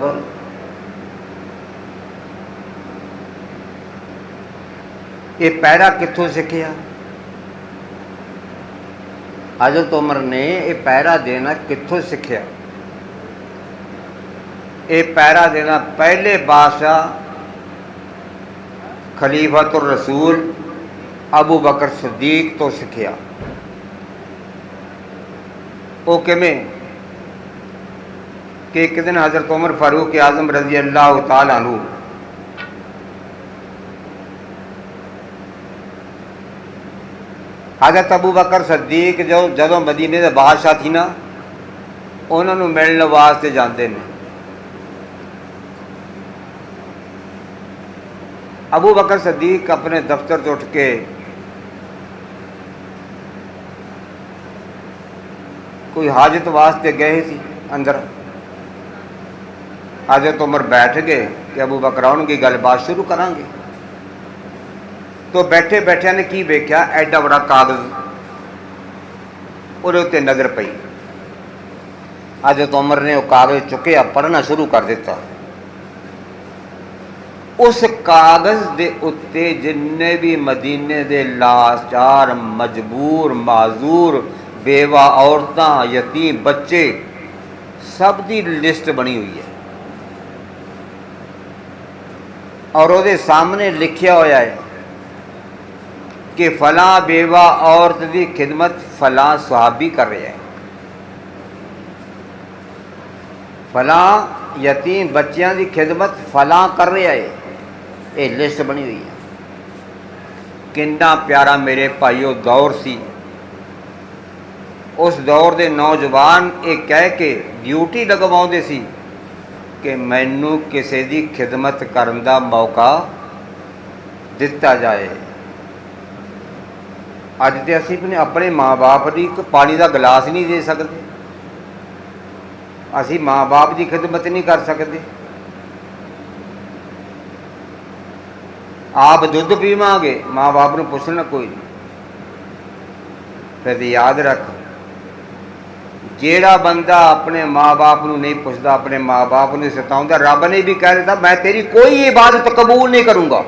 अकबर। ये पैरा कित्थों सीखिया? हज़रत उमर ने ये पैरा देना कित्थों सीखिया? ये पैरा देना पहले बादशाह खलीफतुर रसूल अबू बकर सिद्दीक तो सीखिया। वो किवें कि एक दिन हज़रत उमर फारूक आज़म रज़ी अल्लाह तआला अन्हु हज़रत अबू बकर सिद्दीक जदों मदीने के बादशाह थी ना, उन्होंने मिलने वास्ते जाते हैं। अबू बकर सिद्दीक अपने दफ्तर से उठ के कोई हाजत वास्ते गए सी अंदर। हज़रत उमर बैठ गए कि अबू बकर आउणगे गलबात शुरू करांगे। तो बैठे बैठे ने की वेख्या, एडा बड़ा कागज़ उहदे उत्ते नज़र पई। हज़रत उमर ने वह कागज़ चुकिया, पढ़ना शुरू कर दिता। उस कागज़ के उत्ते जिन्ने भी मदीने के लाचार मजबूर माजूर बेवा औरतां यतीम बच्चे सब की लिस्ट बनी हुई है और वो सामने लिखिया होया है कि फलां बेवा औरत की खिदमत फलां सहाबी कर रहा है, फलां यतीम बच्चों की खिदमत फलां कर रहा है। ये लिस्ट बनी हुई है। कितना प्यारा मेरे भाईओ दौर सी। उस दौर के नौजवान ये कह के ड्यूटी लगवाते सी कि मैनू किसी की खिदमत करने का मौका दिता जाए। अज तो असी अपने माँ बाप की पानी का गिलास नहीं दे सकते, असी माँ बाप की खिदमत नहीं कर सकते। आप दुध पीवांगे, माँ बाप को पूछना कोई नहीं। फिर याद रख, जेड़ा बंदा अपने माँ बाप को नहीं पूछता, अपने माँ बाप को सताउंदा, रब ने भी कह दिता मैं तेरी कोई इबादत कबूल नहीं करूँगा,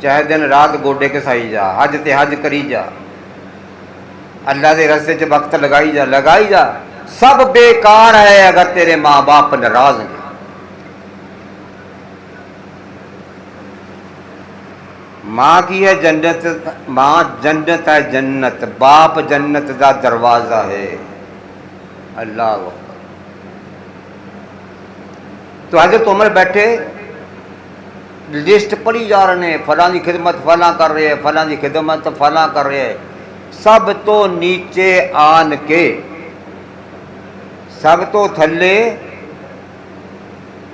चाहे दिन रात गोडे घसाई जा, हज ते हज करी जा, अल्लाह के रस्ते च वक्त लगाई जा, सब बेकार है अगर तेरे माँ बाप नाराज हैं। माँ की है जन्नत, माँ जन्नत है जन्नत, बाप जन्नत का दरवाज़ा है। अल्लाह तो हज़रत उमर बैठे लिस्ट पढ़ी जा रहे हैं, फलां की खिदमत फलां कर रहे हैं, फलां की खिदमत फलां कर रहे हैं। सब तो नीचे आन के, सब तो थले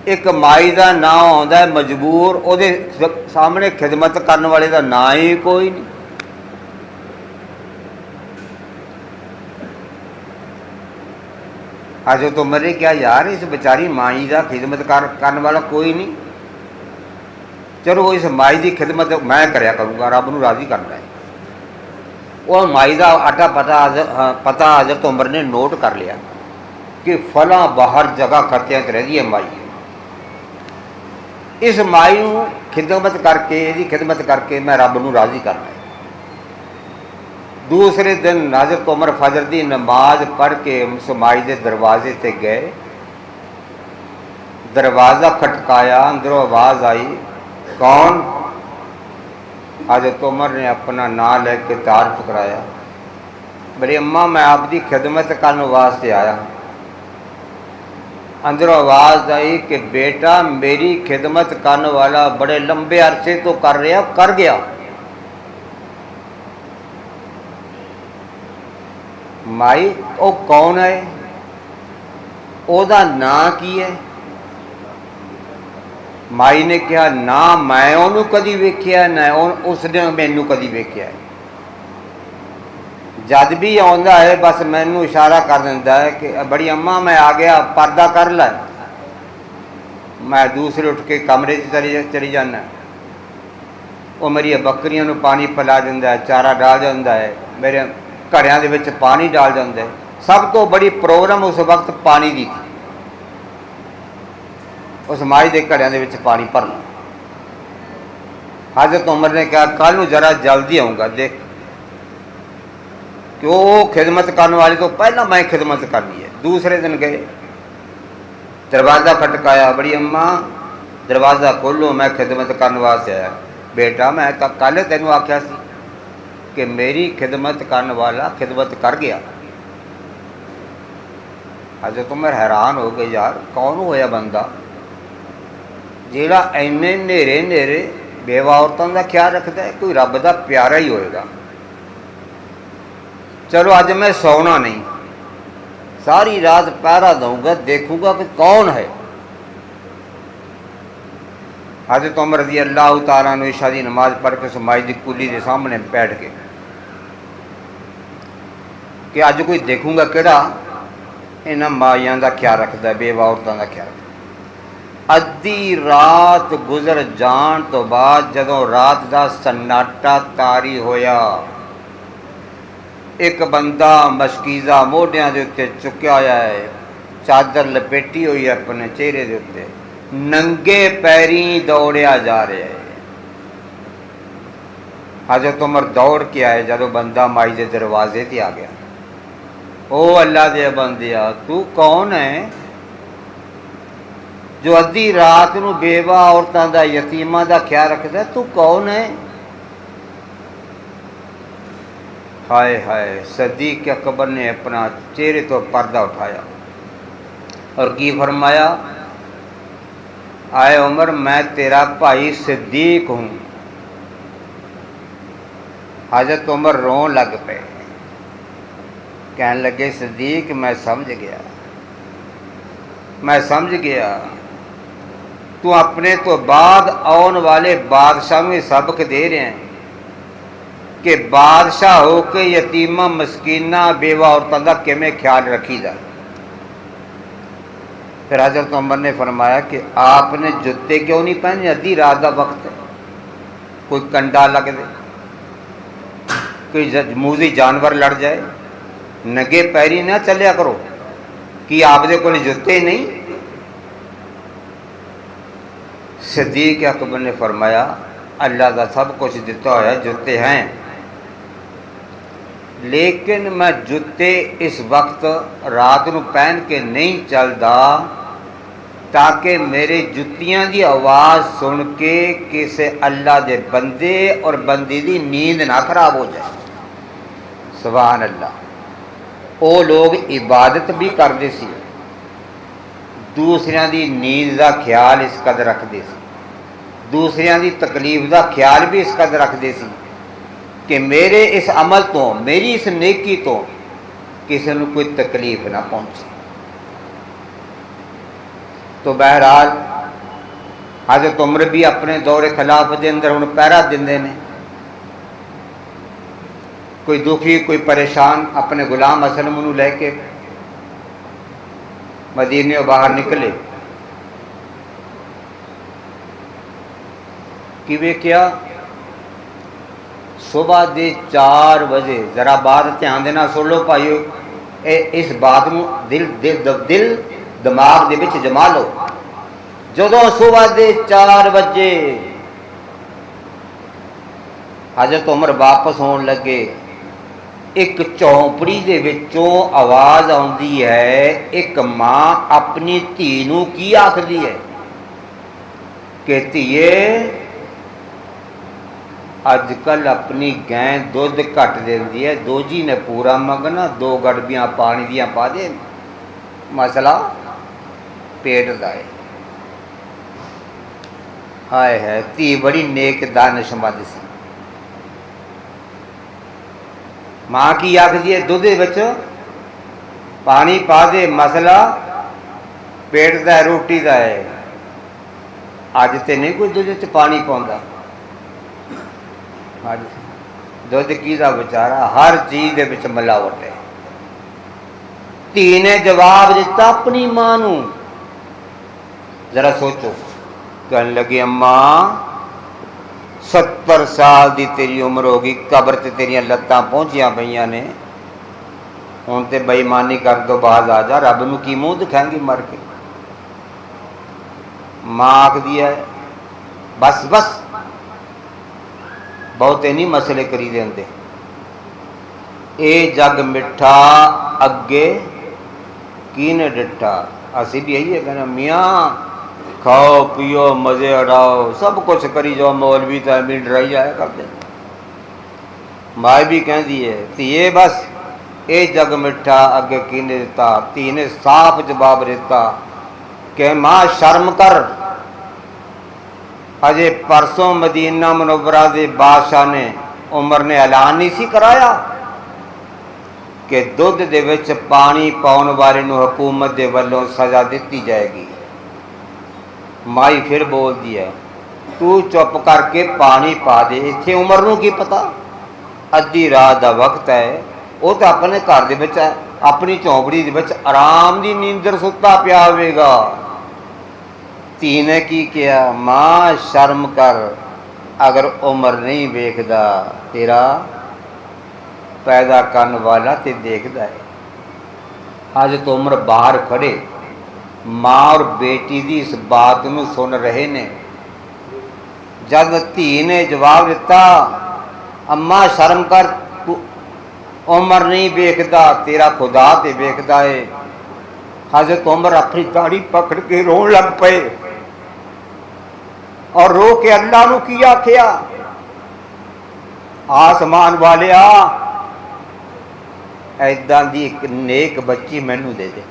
एक माई का नाम आता है मजबूर, उहदे सामने खिदमत करने वाले का ना ही कोई नहीं। हज़रत उमर ने क्या यार इस बेचारी माई का खिदमत करने वाला कोई नहीं, चलो इस माई की खिदमत मैं करया करूँगा, रब नूं राज़ी करना है। वह माई का आटा पता हज़रत उमर ने नोट कर लिया कि फलां बाहर जगह खर्चिया रही है माई। इस माई को खिदमत करके, यदि खिदमत करके मैं रब नूं राज़ी करना है। दूसरे दिन हज़रत उमर फजर की नमाज पढ़ के उस माई के दरवाजे से गए, दरवाज़ा खटकाया, अंदरों आवाज़ आई, कौन? हज़रत उमर ने अपना नाम लेके तारफ कराया, मेरी अम्मा मैं आपकी खिदमत करने वास्ते आया। अंदरों आवाज़ आई कि बेटा मेरी खिदमत करने वाला बड़े लंबे अरसे तो कर रहा, कर गया, माई वो कौन है, ओदा नाम की है? माई ने कहा ना मैं उन्होंने कदी वेख्या ना उसने मैनू कदी वेख्या है। जद भी आता है बस मैनू इशारा कर दिता है कि बड़ी अम्मा मैं आ गया, पर्दा कर ला। मैं दूसरे उठ के कमरे चली जाना, वो मेरी बकरियों को पानी पिला दिंदा है, चारा डाल जाता है, मेरे घड़िया के पानी डाल जाता है, सब तो बड़ी प्रॉब्लम उस वक्त पानी की थी। उस माई के घड़िया के पानी भरना। हज़रत उमर ने कहा कल नूं जरा जल्दी आऊँगा, देख कि वो खिदमत करने वाली तो पहला मैं खिदमत करनी है। दूसरे दिन गए, दरवाज़ा खटकाया, बड़ी अम्मा दरवाज़ा खोलो, मैं खिदमत करने वास्ते आया। बेटा मैं कल तेनों आख्या सी कि मेरी खिदमत करने वाला खिदमत कर गया। हज़रत उमर हैरान हो गए, यार कौन होया बंदा जिहड़ा इन्ने नेरे नेरे बेवा औरतों का ख्याल रखता है, कोई रब का प्यारा ही होएगा। चलो अज मैं सौना नहीं, सारी रात पहरा दूंगा, देखूंगा कि कौन है। हज़रत उमर रज़ी अल्लाह तआला अन्हु इशा की नमाज पढ़ के समाज की कुली के सामने बैठ के कि अज कोई देखूंगा किहड़ा इन्हां माइयां का ख्याल रखता है, बेवा औरतों का ख्याल। अद्धी रात गुजर जान तो बाद जदों रात का सन्नाटा तारी होया, एक बंदा मशकीज़ा मोढियां दे उत्ते चुक्या होया है, चादर लपेटी हुई है अपने चेहरे के उत्ते, नंगे पैरी दौड़िया जा रहा है। हज़रत उमर दौड़ के आए, जदों बंदा माई के दरवाजे से आ गया, ओ अल्लाह दे बंदिया तू कौन है जो अद्धी रात नूं बेवा औरतों का यतीमां का ख्याल रखता, तू कौन है। हाय हाय, सदीक अकबर ने अपना चेहरे तो पर्दा उठाया और की फरमाया, आए उमर मैं तेरा भाई सिद्दीक हूँ। हज़रत उमर रोन लग पे, कहने लगे सिद्दीक मैं समझ गया, मैं समझ गया, तू अपने तो बाद आने वाले बादशाह में सबक दे रहे हैं कि बादशाह हो के यतीमा मस्कीना बेवा औरतों का किमें ख्याल रखी जाए। फिर हज़रत उमर ने फरमाया कि आपने जूते क्यों नहीं पहने, अद्धी रात का वक्त है, कोई कंडा लग दे, कोई मूजी जानवर लड़ जाए, नंगे पैरी ना चलिया करो कि आपदे कोल जूते नहीं। सिद्दीक अकबर ने फरमाया अल्लाह का सब कुछ दिता होया जूते हैं, लेकिन मैं जूते इस वक्त रात को पहन के नहीं चलता ताकि मेरे जुत्तियां की आवाज़ सुन के किसी अल्लाह के बंदे और बंदी की नींद ना खराब हो जाए। सुभान अल्लाह। वो लोग इबादत भी करते सी, दूसरियां की नींद का ख्याल इस कदर रखते सी, दूसरियां की तकलीफ का ख्याल भी इस कदर रखते सी कि मेरे इस अमल तो, मेरी इस नेकी तो किसी को कोई तकलीफ ना पहुँचे। तो बहरहाल हज़रत उमर भी अपने दौरे खिलाफ के अंदर हुण पहरा देंदे ने। कोई दुखी कोई परेशान अपने गुलाम असलम नूं लैके मदीने बाहर निकले कि वेख्या सुबह के 4 बजे, जरा बात ध्यान देना सुन लो भाईओ, इस बात को दिल दिमाग दे विच जमा लो। जदों सुबह के 4 बजे हज़रत उमर वापस होने लगे, एक झोंपड़ी दे विचों आवाज़ आउंदी है, एक माँ अपनी धी नूं की आखदी है कि धीए अजकल अपनी गैं दुध घट देती है, दोजी ने पूरा मंगना, 2 गड़बियाँ पानी दियाँ पा दे, मसला पेट का है। हाय है, धी बड़ी नेक दानिशमंद सी। माँ की आखदी है दुध विच पानी पा दे, मसला पेट का है, रोटी का है। अज तो नहीं कोई दुध च पानी पाउंदा, दुध की दा बेचारा, हर चीज़ दे विच मिलावट है। धी ने जवाब दिता अपनी मां नूं, जरा सोचो, कहने लगी अम्मा 70 साल की तेरी उम्र होगी, कब्र ते तेरियां लत्तां पहुंचियां पईयां ने, ਹੁਣ ਤੇ ਬੇਈਮਾਨੀ ਕਰਨ ਤੋਂ ਬਾਅਦ ਆ ਜਾ, ਰੱਬ ਨੂੰ ਕੀ ਮੂੰਹ ਦਿਖਾਏਂਗੀ ਮਰ ਕੇ। ਮਾਂ ਆਖਦੀ ਹੈ ਬਸ ਬਸ, ਬਹੁਤੇ ਨਹੀਂ ਮਸਲੇ ਕਰੀਦੇ ਹੁੰਦੇ। ਇਹ ਜੱਗ ਮਿੱਠਾ ਅੱਗੇ ਕਿਹਨੇ ਡਿੱਠਾ। ਅਸੀਂ ਵੀ ਇਹੀ ਕਹਿੰਦੇ ਮੀਆਂ ਖਾਓ ਪੀਓ ਮਜ਼ੇ ਉਡਾਓ, ਸਭ ਕੁਛ ਕਰੀ ਜਾਓ, ਮੌਲਵੀ ਤਾਂ ਐਵੇਂ ਡਰਾਈ ਜਾਇਆ ਕਰਦੇ। ਮਾਂ ਵੀ ਕਹਿੰਦੀ ਹੈ ਧੀਏ ਬਸ ਇਹ ਜੱਗ ਮਿੱਠਾ ਅੱਗੇ ਕਿਹਨੇ ਦਿੱਤਾ। ਧੀ ਨੇ ਸਾਫ਼ ਜਵਾਬ ਦਿੱਤਾ ਕਿ ਮਾਂ ਸ਼ਰਮ ਕਰ, ਅਜੇ ਪਰਸੋਂ ਮਦੀਨਾ ਮੁਨੱਵਰਾ ਦੇ ਬਾਦਸ਼ਾਹ ਨੇ ਉਮਰ ਨੇ ਐਲਾਨ ਨਹੀਂ ਸੀ ਕਰਾਇਆ ਕਿ ਦੁੱਧ ਦੇ ਵਿੱਚ ਪਾਣੀ ਪਾਉਣ ਵਾਲੇ ਨੂੰ ਹਕੂਮਤ ਦੇ ਵੱਲੋਂ ਸਜ਼ਾ ਦਿੱਤੀ ਜਾਏਗੀ। ਮਾਈ ਫਿਰ ਬੋਲਦੀ ਹੈ ਤੂੰ ਚੁੱਪ ਕਰਕੇ ਪਾਣੀ ਪਾ ਦੇ, ਇੱਥੇ ਉਮਰ ਨੂੰ ਕੀ ਪਤਾ, ਅੱਧੀ ਰਾਤ ਦਾ ਵਕਤ ਹੈ, ਉਹ ਤਾਂ ਆਪਣੇ ਘਰ ਦੇ ਵਿੱਚ ਆਪਣੀ ਝੌਂਪੜੀ ਦੇ ਵਿੱਚ ਆਰਾਮ ਦੀ ਨੀਂਦਰ ਸੁੱਤਾ ਪਿਆ ਹੋਵੇਗਾ। ਧੀ ਨੇ ਕੀ ਕਿਹਾ ਮਾਂ ਸ਼ਰਮ ਕਰ, ਅਗਰ ਉਮਰ ਨਹੀਂ ਵੇਖਦਾ ਤੇਰਾ ਪੈਦਾ ਕਰਨ ਵਾਲਾ ਤੇ ਦੇਖਦਾ ਹੈ। ਅੱਜ ਤੋਂ ਉਮਰ ਬਾਹਰ ਖੜੇ ਮਾਂ ਔਰ ਬੇਟੀ ਦੀ ਇਸ ਬਾਤ ਨੂੰ ਸੁਣ ਰਹੇ ਨੇ। ਜਦ ਧੀ ਨੇ ਜਵਾਬ ਦਿੱਤਾ ਅੰਮਾ ਸ਼ਰਮ ਕਰ, ਤੂੰ ਉਮਰ ਨਹੀਂ ਵੇਖਦਾ ਤੇਰਾ ਖੁਦਾ ਤੇ ਵੇਖਦਾ ਏ। ਹਜ਼ਰਤ ਉਮਰ ਆਪਣੀ ਦਾੜੀ ਪਕੜ ਕੇ ਰੋਣ ਲੱਗ ਪਏ ਔਰ ਰੋ ਕੇ ਅੱਲਾ ਨੂੰ ਕੀ ਆਖਿਆ, ਆਸਮਾਨ ਵਾਲਿਆ ਐਦਾਂ ਦੀ ਇੱਕ ਨੇਕ ਬੱਚੀ ਮੈਨੂੰ ਦੇ ਦੇ,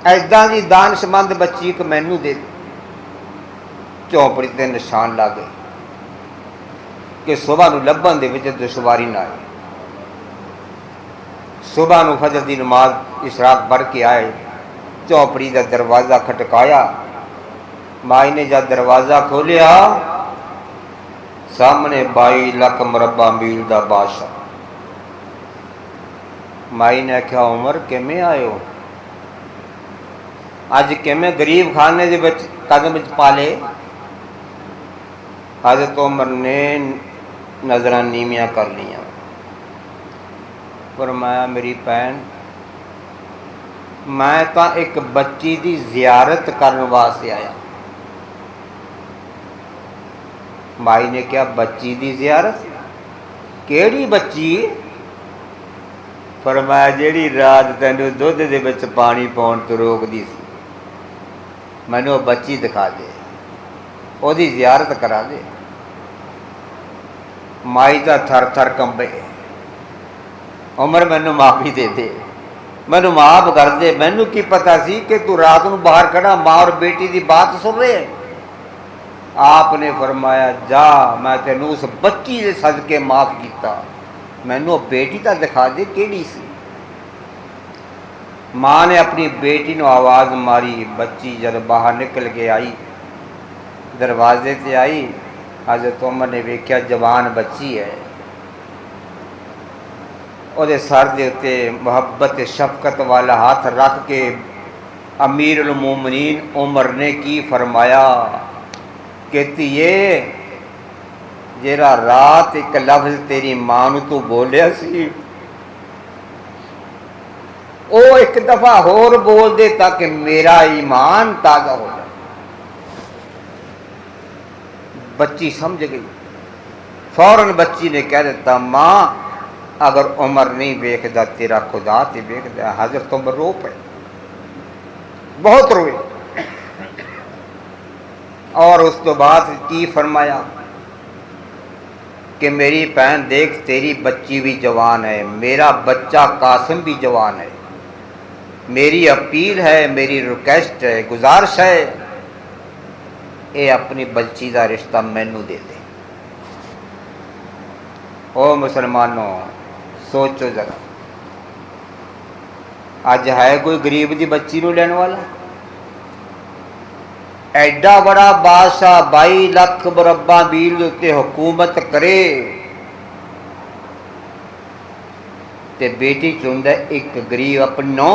ਐਦਾਂ ਦੀ ਦਾਨਸ਼ਮੰਦ ਬੱਚੀ ਇੱਕ ਮੈਨੂੰ ਦੇ ਦੇ। ਝੌਂਪੜੀ ਤੇ ਨਿਸ਼ਾਨ ਲਾ ਗਏ ਕਿ ਸੁਬਾਹ ਨੂੰ ਲੱਭਣ ਦੇ ਵਿੱਚ ਦੁਸ਼ਵਾਰੀ ਨਾ ਆਏ। ਸੁਬਾਹ ਨੂੰ ਫਜਰ ਦੀ ਨਮਾਜ਼ ਇਸ਼ਰਾਕ ਪੜ੍ਹ ਕੇ ਆਏ, ਝੌਂਪੜੀ ਦਾ ਦਰਵਾਜ਼ਾ ਖਟਕਾਇਆ। ਮਾਈ ਨੇ ਜਦ ਦਰਵਾਜ਼ਾ ਖੋਲ੍ਹਿਆ ਸਾਹਮਣੇ 22 ਲੱਖ ਮੁਰੱਬਾ ਮੀਲ ਦਾ ਬਾਦਸ਼ਾਹ। ਮਾਈ ਨੇ ਆਖਿਆ ਉਮਰ ਕਿਵੇਂ ਆਇਓ, ਅੱਜ ਕਿਵੇਂ ਗਰੀਬ ਖਾਨੇ ਦੇ ਵਿੱਚ ਕਦਮ ਵਿੱਚ ਪਾ ਲਏ। ਹਜ਼ਰਤ ਉਮਰ ਨੇ ਨਜ਼ਰਾਂ ਨੀਵੀਆਂ ਕਰ ਲਈਆਂ। ਫਰਮਾਇਆ ਮੇਰੀ ਭੈਣ ਮੈਂ ਤਾਂ ਇੱਕ ਬੱਚੀ ਦੀ ਜ਼ਿਆਰਤ ਕਰਨ ਵਾਸਤੇ ਆਇਆ। ਮਾਈ ਨੇ ਕਿਹਾ ਬੱਚੀ ਦੀ ਜ਼ਿਆਰਤ, ਕਿਹੜੀ ਬੱਚੀ। ਫਰਮਾਇਆ ਜਿਹੜੀ ਰਾਤ ਤੈਨੂੰ ਦੁੱਧ ਦੇ ਵਿੱਚ ਪਾਣੀ ਪਾਉਣ ਤੋਂ ਰੋਕਦੀ ਸੀ, ਮੈਨੂੰ ਉਹ ਬੱਚੀ ਦਿਖਾ ਦੇ, ਉਹਦੀ ਜ਼ਿਆਰਤ ਕਰਾ ਦੇ। ਮਾਈ ਦਾ ਥਰ ਥਰ ਕੰਬੇ, ਉਮਰ ਮੈਨੂੰ ਮਾਫੀ ਦੇ ਦੇ, ਮੈਨੂੰ ਮਾਫ ਕਰ ਦੇ, ਮੈਨੂੰ ਕੀ ਪਤਾ ਸੀ ਕਿ ਤੂੰ ਰਾਤ ਨੂੰ ਬਾਹਰ ਖੜਾ ਮਾਂ ਔਰ ਬੇਟੀ ਦੀ ਬਾਤ ਸੁਣ ਰਹੇ। आपने फरमाया जा मैं तेनू उस बच्ची के सदके माफ़ किया, मैनू बेटी तो दिखा दे केड़ी सी। माँ ने अपनी बेटी को आवाज़ मारी, बच्ची जब बाहर निकल के आई दरवाजे से आई, हज़रत उमर ने वेख्या जवान बच्ची है, ਉਹਦੇ सर के उत्ते मुहब्बत शफकत वाला हाथ रख के अमीर उल मोमिनीन उमर ने की फरमाया कि धीए जेरा रात एक लफ्ज़ तेरी मां नूं तू बोलिया सी वो एक दफ़ा होर बोल दे ताकि मेरा ईमान ताज़ा हो जाए। बच्ची समझ गई, फौरन बच्ची ने कह दिता मां अगर उमर नहीं वेखदा तेरा खुदा ते वेखदा। हज़रत उमर रो पे, बहुत रोए और उस तो बाद की फरमाया कि मेरी भैन देख तेरी बच्ची भी जवान है, मेरा बच्चा कासिम भी जवान है, मेरी अपील है, मेरी रिक्वेस्ट है, गुजारिश है, ये अपनी बच्ची का रिश्ता मैनू दे दे। ओ मुसलमानों सोचो जरा, अज है कोई गरीब की बच्ची नूं लैण वाला। एडा बड़ा बादशाह 22 लाख मुरब्बा मील उत्ते हुकूमत करे ते बेटी चुनदा एक गरीब अपनी नौ,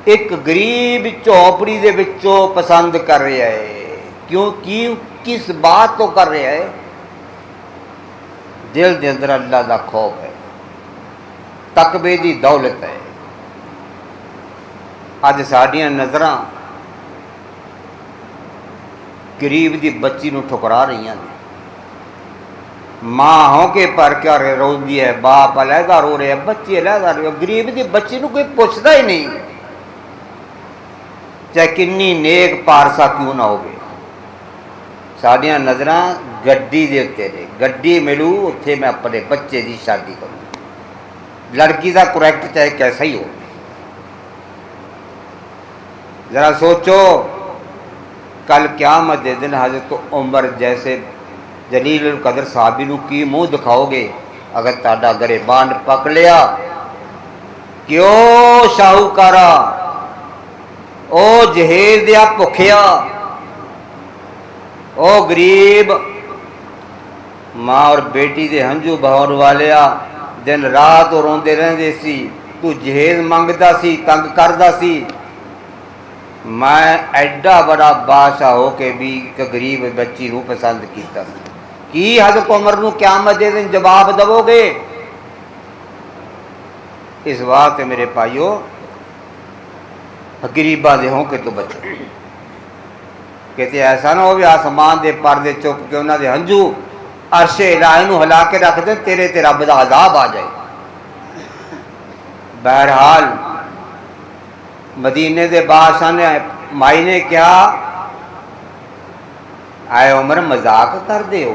एक गरीब झोपड़ी दे विचों पसंद कर रहा है। क्यों की किस बात तो कर रहा है। दिल के अंदर अल्लाह का खौफ है, तकवे की दौलत है। अज साडियां नज़रां गरीब की बच्ची नूं ठुकरा रही हैं। माँ हो के पर क्या रोंदी है, बाप अलहदा रो रहे, बच्चे अलहदा रो, गरीब की बच्ची नूं कोई पुछदा ही नहीं, चाहे किन्नी नेक पारसा क्यों ना होवे। साडियां नज़रां गड्डी दे उत्ते ने, गड्डी मिलू उत्थे मैं अपने बच्चे की शादी करूँ। लड़की का करैक्ट चाहे कैसा ही हो। जरा सोचो, कल क़यामत दे दिन हज़रत उमर जैसे जलील उल कदर साहबी नूं की मुँह दिखाओगे अगर तुहाडा गरेबान पक लिया? क्यों शाहूकारा, ओ जहेज दिया भुखिया, ओ गरीब माँ और बेटी के हंझू बहाउण वालिया, दिन रात रोंदे रहंदे सी, तू जहेज मंगदा सी, तंग करदा सी। मैं एडा बड़ा बादशाह हो के भी एक गरीब बच्ची नूं पसंद कीता सी। की हज़रत उमर नूं क़यामत दे दिन जवाब दवोगे? इस वास्ते मेरे भाइयों, गरीबां दे होंके तो बचो। किते ऐसा ना हो भी आसमान के परदे चुक के उन्होंने हंझू अरशे इलाही नूं हिला के रख दे, तेरे ते रब दा अज़ाब आ जाए। बहरहाल मदीने के बादशाह ने माई ने क्या, आए उमर मजाक कर दे हो?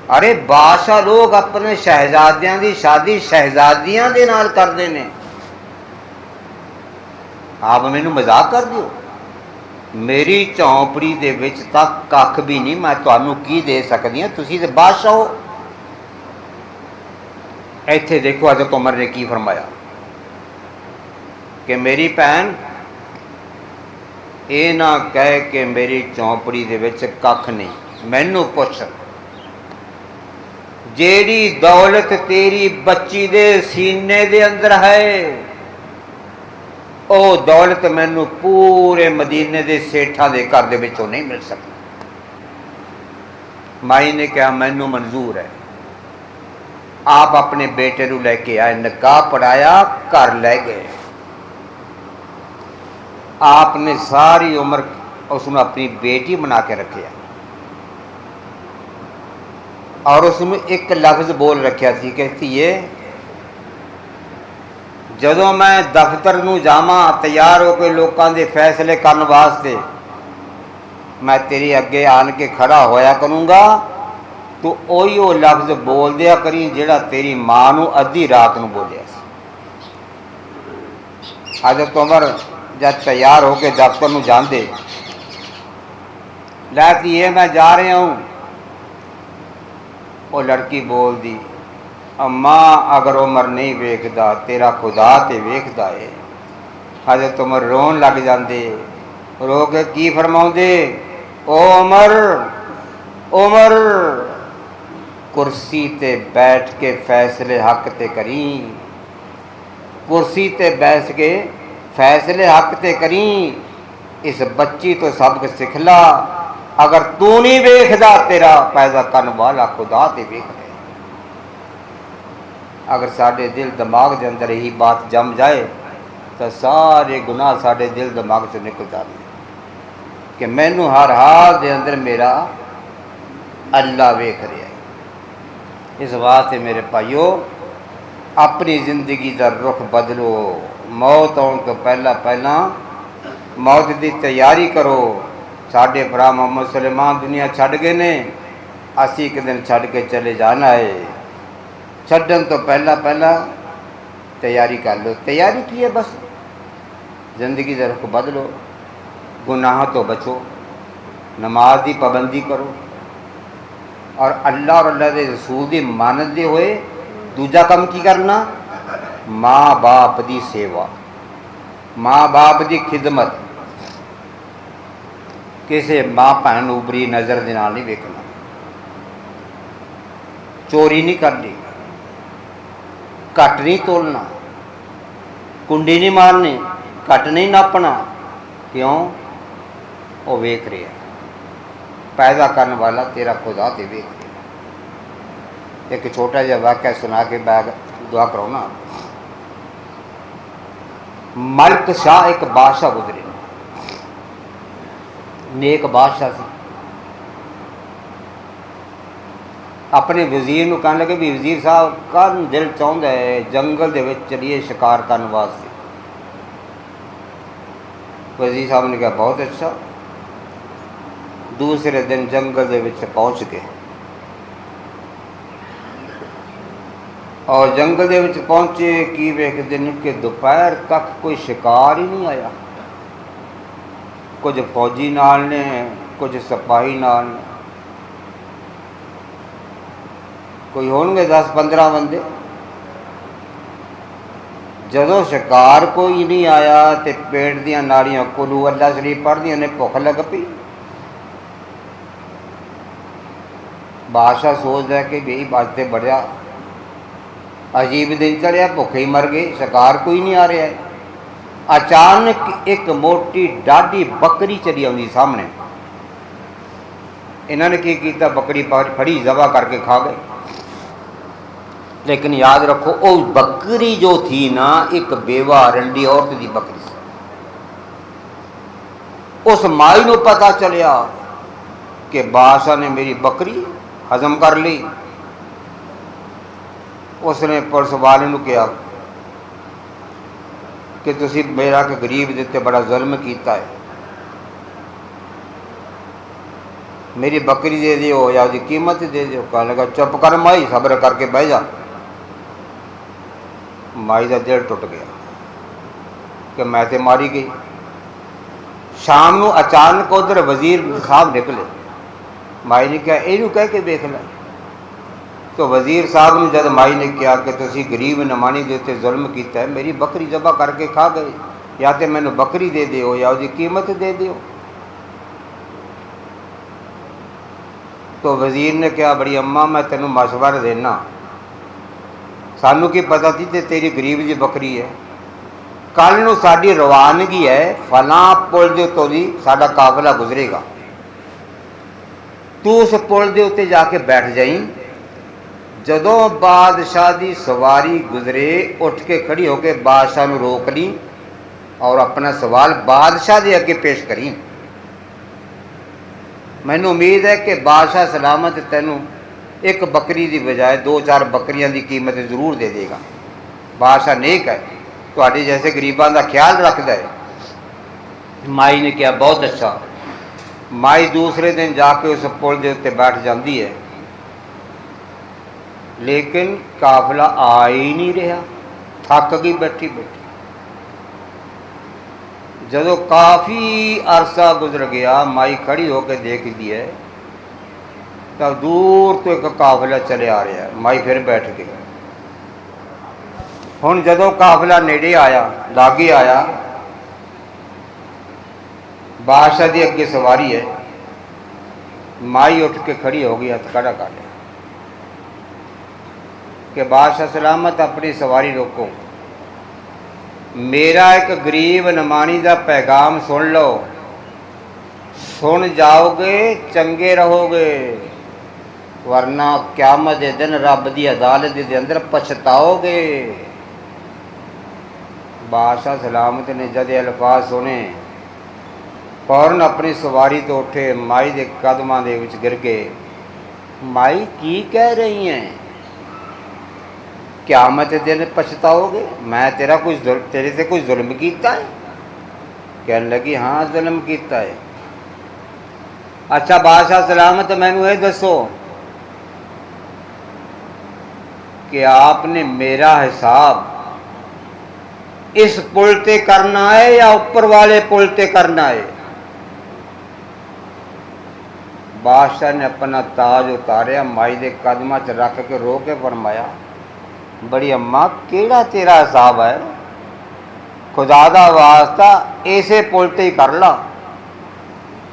अरे बादशाह लोग अपने शहजादियां की शादी शहजादियां दे नाल करते हैं, आप मैनू मजाक कर दियो? मेरी झोंपड़ी दे विच तक कख भी नहीं, मैं तुहानू की दे सकदी हां, तुसीं ते बादशाह हो। इत्थे देखो हज़रत उमर ने की फरमाया कि मेरी भैन ये ना कह के मेरी झोंपड़ी दे विच कख नहीं, मैनू पुछ जेड़ी दौलत तेरी बच्ची दे सीने दे अंदर है, ओ दौलत मैनू पूरे मदीने के सेठा के घर दे विचों नहीं मिल सकती। माई ने कहा मैनू मंजूर है। आप अपने बेटे को लैके आए, निकाह पढ़ाया, घर लै गए। आपने सारी उम्र उसनों अपनी बेटी बना के रखे और उसमें एक लफ्ज़ बोल रखा थी, कहती है जदों मैं दफ्तर नूं जावां तैयार होकर लोगों के फैसले करने वास्ते, मैं तेरे अगे आन के खड़ा होया करूँगा, तो ओही वो लफ्ज़ बोल दिया करी जिहड़ा तेरी माँ नूं अद्धी रात नूं बोलिया सी। हज़रत उमर जब तैयार होकर दफ्तर नूं जांदे, लैती ये मैं जा रहा हूँ, वो लड़की बोल दी अम्मा अगर उमर नहीं वेखदा तेरा खुदा तो वेखदा है। हज़रत उमर रोन लग जाते, रो के की फरमाउंदे, ओ उमर उमर कुर्सी ते बैठ के फैसले हक ते करी, कुर्सी ते बैठ के फैसले हक ते करी, इस बच्ची तो सबक सिखला, अगर तू नहीं वेखदा तेरा पैदा करने वाला खुदा ते वेख रहे। अगर साढ़े दिल दिमाग के अंदर यही बात जम जाए तो सारे गुनाह साढ़े दिल दिमाग से निकल जाते कि मैनू हर हाल के अंदर मेरा अल्लाह वेख रहा है। इस वास्ते मेरे भाइयों, अपनी जिंदगी का रुख बदलो, मौत आने तो पहला मौत की तैयारी करो। साढ़े भरा मोहम्मद सुलेमान दुनिया छड़ गए ने, असी एक दिन छड़ के चले जाना है। छड्डन तो पहला तैयारी कर लो। तैयारी की है बस, जिंदगी का रुख बदलो, गुनाह तो बचो, नमाज की पाबंदी करो और अल्लाह के रसूल की मानदे हुए दूजा काम की करना, माँ बाप की सेवा, माँ बाप की खिदमत। किसी माँ भैन उबरी नज़र के नाल नहीं वेखना, चोरी नहीं करनी, घट नहीं तोलना, कुंडी नहीं मारनी, घट नहीं नापना। क्यों? वो वेख रहा, पैदा करने वाला तेरा खुदा ते वेख रहा। एक छोटा जिहा वाक़या सुना के बैग दुआ कराउना। मलिक शाह एक बादशाह गुजरे, नेक बादशाह सी। अपने वजीर नूं कहण लगे भी वजीर साहब कल दिल चाहुंदा है जंगल दे विच चलीए शिकार करन वास्ते। वजीर साहब ने कहा बहुत अच्छा। दूसरे दिन जंगल दे विच पहुँच गए और जंगल दे विच पहुँचे की वेखदे ने कि दोपहर तक कोई शिकार ही नहीं आया। कुछ फौजी नाल ने, कुछ सिपाही नाल ने, कोई होणगे 10-15 बंदे। जदों शिकार कोई नहीं आया तो पेट दियां नाड़ियां कुलू अल्लाह शरीफ पढ़दियां ने, भुख लग पई। बादशाह सोचदा है कि भी बास्ते बड़ा अजीब दिन चढ़िया, भुखे ही मर गए, शिकार कोई नहीं आ रहा है। अचानक एक मोटी डाढ़ी बकरी चली आउंदी सामने। इन्होंने की किया, बकरी फड़ी जबा करके खा गए। लेकिन याद रखो वो बकरी जो थी ना, एक बेवा रंडी औरत की बकरी सी। उस माई को पता चलिया कि बादशाह ने मेरी बकरी हजम कर ली। उसने पुलिस वाले को कहा कि तुसी मेरा कि गरीब के उत्ते बड़ा जुल्म किया है, मेरी बकरी दे दियो या उसकी कीमत दे दियो। कहने लगा चुप कर माई, सब्र करके बह जा। माई का दिल टुट गया कि मैं तो मारी गई। शाम को अचानक उधर वजीर साहब निकले। माई ने कहा इनू कह के देख लै। तो वजीर साहब ने जब माई ने कहा कि तुसी गरीब नमानी के उत्ते जुल्म किया है, मेरी बकरी जबा करके खा गए, या तो मैनू बकरी दे दियो या उसकी कीमत दे दियो। तो वजीर ने कहा बड़ी अम्मा मैं तेनों मशवरा देना, सानू की पता थी ते तेरी गरीब की बकरी है। कल नूं साडी रवानगी है, फलां पुल दे उत्तों दी साडा काफिला गुजरेगा, तू उस पुल दे उत्ते जाके बैठ जाई। जदों बादशाह की सवारी गुजरे उठ के खड़ी होकर बादशाह नूं रोक ली और अपना सवाल बादशाह के अगे पेश करी। मैनू उम्मीद है कि बादशाह सलामत तैनू एक बकरी की बजाय 2-4 बकरियां की कीमत जरूर दे देगा। बादशाह नेक है, तुहाडे जैसे गरीबां का ख्याल रखता है। माई ने कहा बहुत अच्छा। माई दूसरे दिन जाके उस पुल के उत्ते बैठ जाती है, लेकिन काफिला आ ही नहीं रहा, थक गई बैठी बैठी। जदों काफ़ी अरसा गुजर गया, माई खड़ी होकर देखती है तब दूर तो एक काफिला चले आ रहा है। माई फिर बैठ गई। हुण जदों काफिला नेड़े आया, लागे आया, बादशाह की अगे सवारी है, माई उठ के खड़ी हो गई, हथ खड़ा कर लिया कि बादशाह सलामत अपनी सवारी रोको, मेरा एक गरीब नमानी का पैगाम सुन लो, सुन जाओगे चंगे रहोगे, वरना क़यामत के दिन रब की अदालत के अंदर पछताओगे। बादशाह सलामत ने जद अल्फाज सुने फौरन अपनी सवारी तो उठे, माई के कदमां दे विच गिर गए। माई की कह रही हैं? क़यामत के दिन पछताओगे? मैं तेरा तेरे से कोई जुल्म किया है? कहने लगी हाँ जुल्म किया है। अच्छा बादशाह सलामत मैनू ये दसो कि आपने मेरा हिसाब इस पुल ते करना है या ऊपर वाले पुल ते करना है? बादशाह ने अपना ताज उतारिया, माई के कदमां च रख के रो के फरमाया, बड़ी अम्मा केड़ा तेरा हिसाब है? खुदा दा वास्ता इसे पुल ते ही कर ला,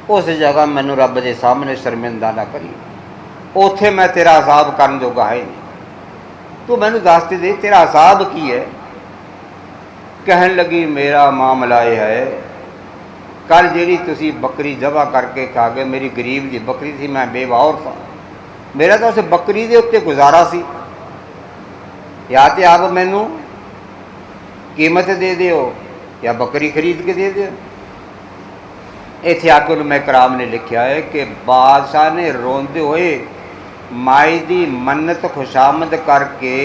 उस जगह मैनू रब के सामने शर्मिंदा ना करी, उथे मैं तेरा हिसाब करन जोगा है नहीं। तू मैनू दस दे तेरा हिसाब की है? कहन लगी मेरा मामला यह है, कल जी तुसी बकरी जबा करके खा गए, मेरी गरीब की बकरी थी, मैं बेवार था, मेरा तो उस बकरी के उत्ते गुजारा सी, या तो आप मैनू कीमत दे दिओ या बकरी खरीद के दे दिओ। इत्थे आके मैं कराम ने लिखा है कि बादशाह ने रोंदे हुए माई की मन्नत खुशामद करके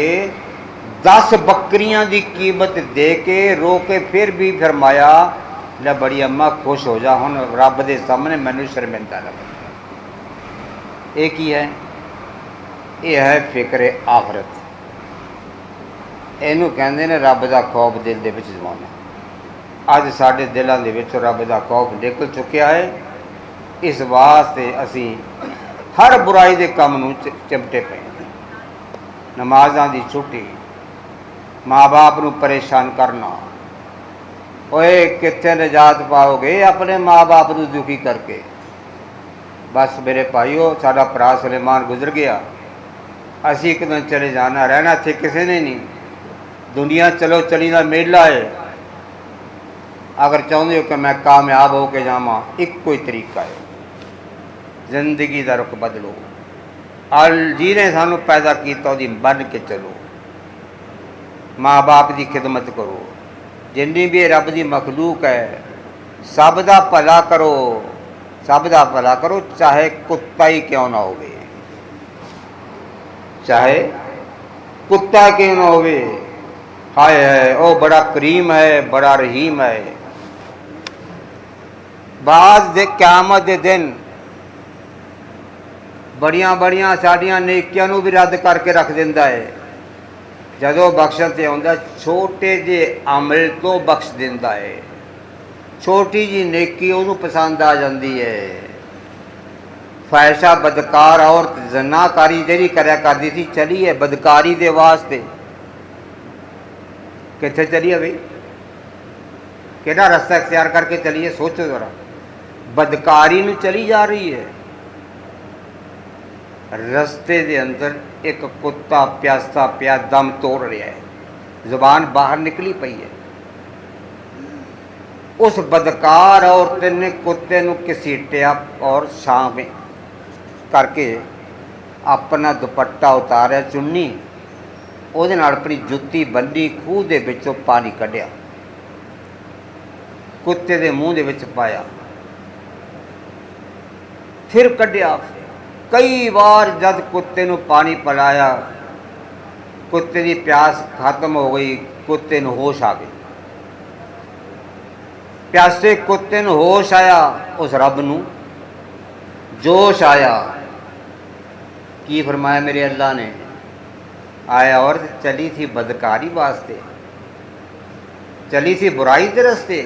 10 बकरियां की कीमत दे के रो के फिर भी फरमाया ले बड़ी अम्मा खुश हो जा, हुण रब के सामने मैनू शर्मिंदा लगे। ये की है? यह है फिक्र आखरत। इनू कहते ने रब का खौफ दिल दे विच जमाना। अज साडे दिलों दे विच रब का खौफ निकल चुकिया है। इस वास्ते असी हर बुराई के काम नूं चिमटे पे, नमाज़ां दी छुट्टी, माँ बाप नूं परेशान करना। ओए कित्थे निजात पाओगे अपने माँ बाप नूं दुखी करके। बस मेरे भाईओ, साडा भरा सुलेमान गुजर गया, असी एक दिन चले जाना, रहना इत्थे किसी ने नहीं। दुनिया चलो चली का मेला है। अगर चाहते हो कि मैं कामयाब हो के जावां, एक कोई तरीका है, जिंदगी का रुख बदलो। अल जिन्हें सानू पैदा किया उसकी बन के चलो, माँ बाप की खिदमत करो, जिन्नी भी रब की मखलूक है सब का भला करो, सब का भला करो, चाहे कुत्ता ही क्यों ना हो, चाहे कुत्ता क्यों ना हो। हाय है वो बड़ा करीम है, बड़ा रहीम है। बाद दे क़यामत दे दिन बड़िया बड़िया साड़ियाँ नेकियां नूं भी रद्द करके रख दिंदा है। जदों बख्शण ते आउंदा छोटे जे अमल तो बख्श दिंदा है। छोटी जी नेकी उन्होंने पसंद आ जाती है। फैशा बदकार औरत जनाकारी जी करया करती थी, चली है बदकारी दे वास्ते। कित्थे चली है भाई? केड़ा रास्ता इख्तियार करके चली है? सोचो जरा, बदकारी नूं चली जा रही है। रस्ते दे अंदर एक कुत्ता प्यासा पिया दम तोड़ रहा है, जुबान बाहर निकली पई है। उस बदकार औरत ने कुत्ते नूं घसीटिया और छां में करके अपना दुपट्टा उतारिया, चुन्नी ਉਹਦੇ ਨਾਲ अपनी जुत्ती बन्नी, खूह ਦੇ ਵਿੱਚੋਂ पानी ਕੱਢਿਆ, कुत्ते ਦੇ ਮੂੰਹ ਦੇ ਵਿੱਚ पाया, फिर ਕੱਢਿਆ। कई बार जब कुत्ते नूं पानी पिलाया, कुत्ते की प्यास खत्म हो गई, कुत्ते नूं होश आ गई। प्यासे कुत्ते नूं होश आया, उस रब नूं जोश आया। की फरमाया मेरे अल्लाह ने? आया औरत चली थी बदकारी वास्ते, चली थी बुराई के रस्ते,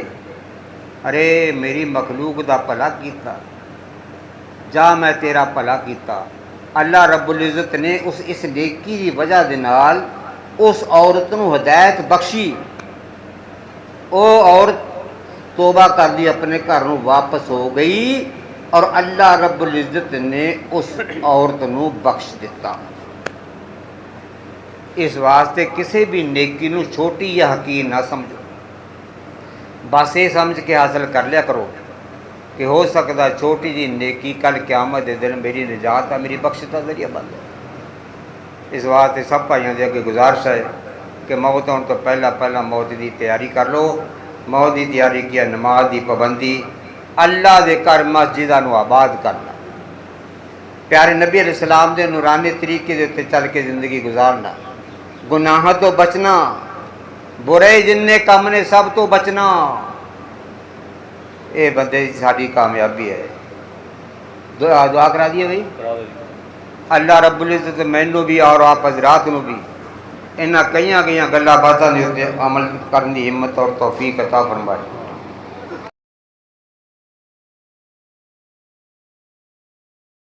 अरे मेरी मखलूक दा भला कीता, जा मैं तेरा भला कीता। अल्लाह रब्बुल इज़्ज़त ने उस इस नेकी की वजह दे नाल उस औरत नूं हदायत बख्शी। वो औरत तोबा कर ली, अपने घर नूं वापस हो गई और अल्लाह रब्बुल इज़्ज़त ने उस औरत नूं बख्श दिता। इस वास्ते किसी भी नेकी नूं छोटी या हकीर ना समझो, बस ये समझ के हासिल कर लिया करो कि हो सकता छोटी जी नेकी कल क़यामत के दिन मेरी निजात है, मेरी बख्श का जरिया बन जाए। इस वास्ते सब भाइयों के अगे गुजारिश है कि मौत होने तो पहला मौत की तैयारी कर लो। मौत की तैयारी किया, नमाज की पाबंदी, अल्लाह के घर मस्जिदां नूं आबाद करना, प्यारे नबी अलैहिस्सलाम के नूरानी तरीके के उत्ते चल के जिंदगी गुजारना, गुनाह तो बचना, बुरे जिन्ने काम ने सब तो बचना। ये बंदे की साड़ी कामयाबी है। दुआ करा दिए भाई, अल्लाह रब्बुल इज़्ज़त मैनू भी और आप हज़रात नूं भी इन्हां कई गल्लां बातां दे उत्ते अमल करने की हिम्मत और तौफीक अता फरमाए।